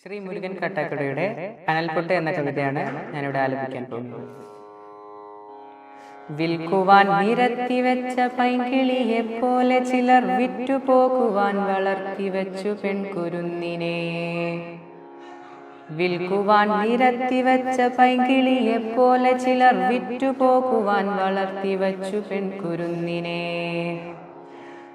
ശ്രീ മുരുകൻ കട്ടക്കടയുടെ കനൽപ്പൊട്ട് എന്ന കവിതയാണ് ഞാനിവിടെ ആലപിക്കാൻ പോകുന്നത്. വിൽക്കുവാൻ നിരത്തിവെച്ച പൈങ്കിളിയെ പോലെ ചിലർ വിറ്റുപോകുവാൻ വളർത്തിവെച്ചു പെൺകുരുന്നിനെ. വിൽക്കുവാൻ നിരത്തിവെച്ച പൈങ്കിളിയെ പോലെ ചിലർ വിറ്റുപോകുവാൻ വളർത്തിവെച്ചു പെൺകുരുന്നിനെ.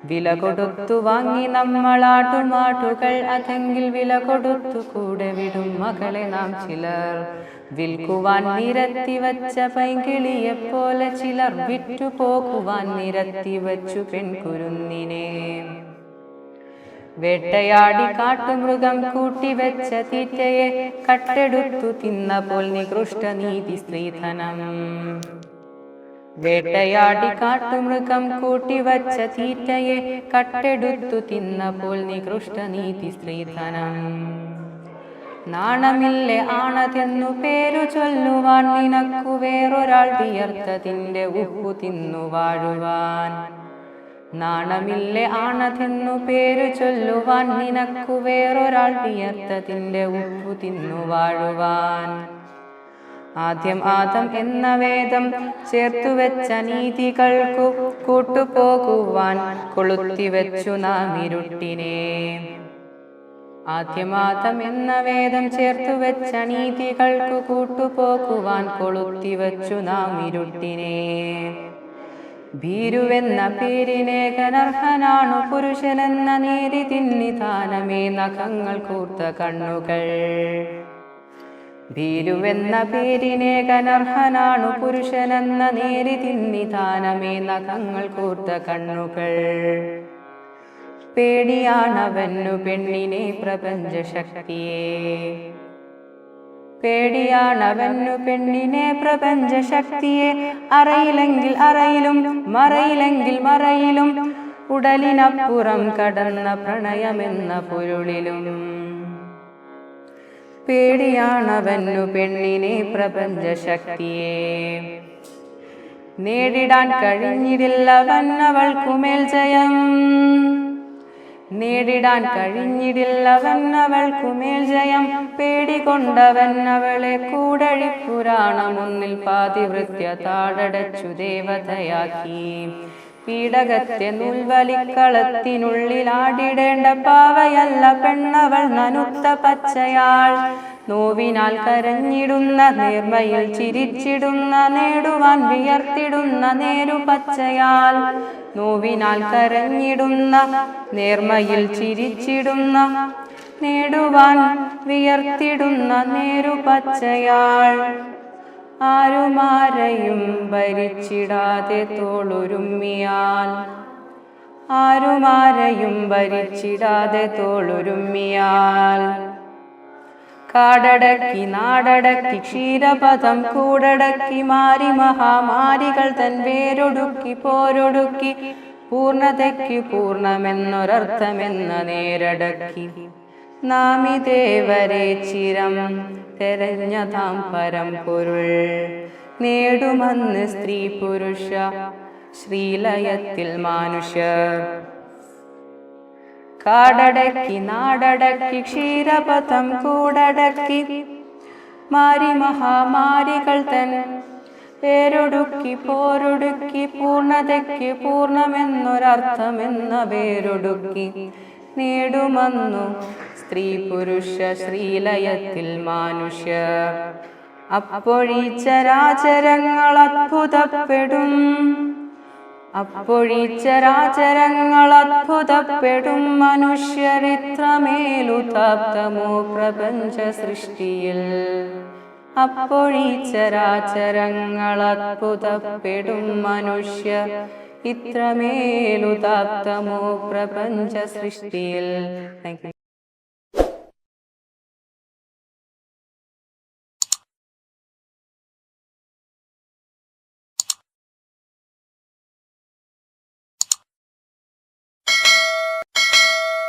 വില കൊടുത്തു വാങ്ങി നമ്മളാട്ടുമാട്ടുകൾ, അതെങ്കിൽ വില കൊടുത്തു കൂടെ വിടും മകളെ നാം ചിലർ. വിൽക്കുവാൻ നിരത്തിവച്ച പൈങ്കിളിയെ പോലെ ചിലർ വിറ്റുപോകുവാൻ നിരത്തിവച്ചു പെൺകുരുന്നിനെ. വേട്ടയാടി കാട്ടുമൃഗം കൂട്ടിവെച്ച തീറ്റയെ കട്ടെടുത്തു തിന്നപ്പോൾ നികൃഷ്ട നീതി സ്ത്രീധനം. വേട്ടയാടി കാട്ടുമൃഗം കൂട്ടിവച്ച തീറ്റയെ കട്ടെടുത്തു തിന്നപ്പോൾ നികൃഷ്ട നീതി സ്ത്രീധനം. നാണമില്ലേ ആണതെന്നു പേരു ചൊല്ലുവാൻ, നിനക്കു വേറൊരാൾ വിയർത്തതിൻ്റെ ഉപ്പു തിന്നു വാഴുവാൻ. നാണമില്ലേ ആണതെന്നു പേരു ചൊല്ലുവാൻ, നിനക്കു വേറൊരാൾ വിയർത്തതിൻ്റെ ഉപ്പു തിന്നു വാഴുവാൻ. ആദ്യം ആദം എന്ന വേദം ചേർത്തുവെച്ച നീതികൾക്കു കൂട്ടുപോകുവാൻ കൊളുത്തിവെച്ചു നാം ഇരുട്ടിനെ. ആദ്യമാദം എന്ന വേദം ചേർത്തുവെച്ച നീതികൾക്കു കൂട്ടുപോകുവാൻ കൊളുത്തിവെച്ചു നാം ഇരുട്ടിനെ. ഭീരുവെന്ന പേരിനേകനർഹനാണു പുരുഷനെന്ന നീതി തിന്നിധാനമേ നഖങ്ങൾ കൂർത്ത കണ്ണുകൾ. ഭീരുവെന്ന പേരിനേകനർഹനാണു പുരുഷനെന്ന നേരി തിന്നിധാനമേ നഖങ്ങൾ കൂർത്ത കണ്ണുകൾ. പേടിയാണവന്നു പെണ്ണിനെ പ്രപഞ്ചശക്തിയെ. പേടിയാണവന്നു പെണ്ണിനെ പ്രപഞ്ചശക്തിയെ. അറയിലെങ്കിൽ അറയിലും മറയിലെങ്കിൽ മറയിലും, ഉടലിനപ്പുറം കടന്ന പ്രണയമെന്ന പൊരുളിലും. പേടിയാണവന്നു പെണ്ണിനെ പ്രപഞ്ചശക്തിയെ. നേടിടാൻ കഴിഞ്ഞിടില്ലവന്നവൾക്കുമേൽ ജയം. നേടിടാൻ കഴിഞ്ഞിടില്ലവന്നവൾക്കുമേൽ ജയം. പേടികൊണ്ടവന്നവളെ കൂടഴിപ്പുരാണമൊന്നിൽ പാതിവൃത്യ താഴടച്ചു ദേവതയാക്കി. പീഡകത്തെ നൂൽവലിക്കളത്തിനുള്ളിലാടിടേണ്ട പാവയല്ല പെണ്ണവൾ നനുത്ത പച്ചയാൾ. നോവിനാൽ കരഞ്ഞിടുന്ന നേർമയിൽ ചിരിച്ചിടുന്ന, നേടുവാൻ വിയർത്തിടുന്ന നേരു പച്ചയാൾ. നോവിനാൽ കരഞ്ഞിടുന്ന നേർമയിൽ ചിരിച്ചിടുന്ന, നേടുവാൻ വിയർത്തിടുന്ന നേരു പച്ചയാൾ. ആരുമാരെയും ഭരിച്ചിടാതെ തോളുരുമ്മിയാൽ. ആരുമാരെയും ഭരിച്ചിടാതെ തോളുരുമ്മിയാൽ. കാടടക്കി നാടടക്കി ക്ഷീരപഥം കൂടടക്കി, മാരി മഹാമാരികൾ തൻ വേരൊടുക്കി പോരൊടുക്കി, പൂർണ്ണതയ്ക്ക് പൂർണ്ണമെന്നൊരർത്ഥമെന്ന നേരടക്കി. നാമിതേവരെ ചിരം തെരഞ്ഞതാം പരമ്പൊരുൾ, നേടുമന്ന് സ്ത്രീ പുരുഷ ശ്രീലയത്തിൽ മാനുഷ്യർ. കാടടക്കി നാടടക്കി ക്ഷീരപഥം കൂടടക്കി, മാരി മഹാമാരികൾ തൻ പേരൊടുക്കി പോരൊടുക്കി, പൂർണ്ണതയ്ക്ക് പൂർണ്ണമെന്നൊരർത്ഥമെന്ന പേരൊടുക്കി, നേടുമന്നു സ്ത്രീ പുരുഷ ശ്രീലയത്തിൽ മാനുഷ്യർ. അപ്പോഴീ ചരാചരങ്ങൾ അത്ഭുതപ്പെടും. അപ്പോഴീ ചരാചരങ്ങൾ അത്ഭുതപ്പെടും. മനുഷ്യരിത്രമേലുതാപ്തമോ പ്രപഞ്ച സൃഷ്ടിയിൽ. അപ്പോഴീ ചരാചരങ്ങൾ അത്ഭുതപ്പെടും. മനുഷ്യർ ഇത്രമേലുതാപ്തമോ പ്രപഞ്ച സൃഷ്ടിയിൽ. Thank you.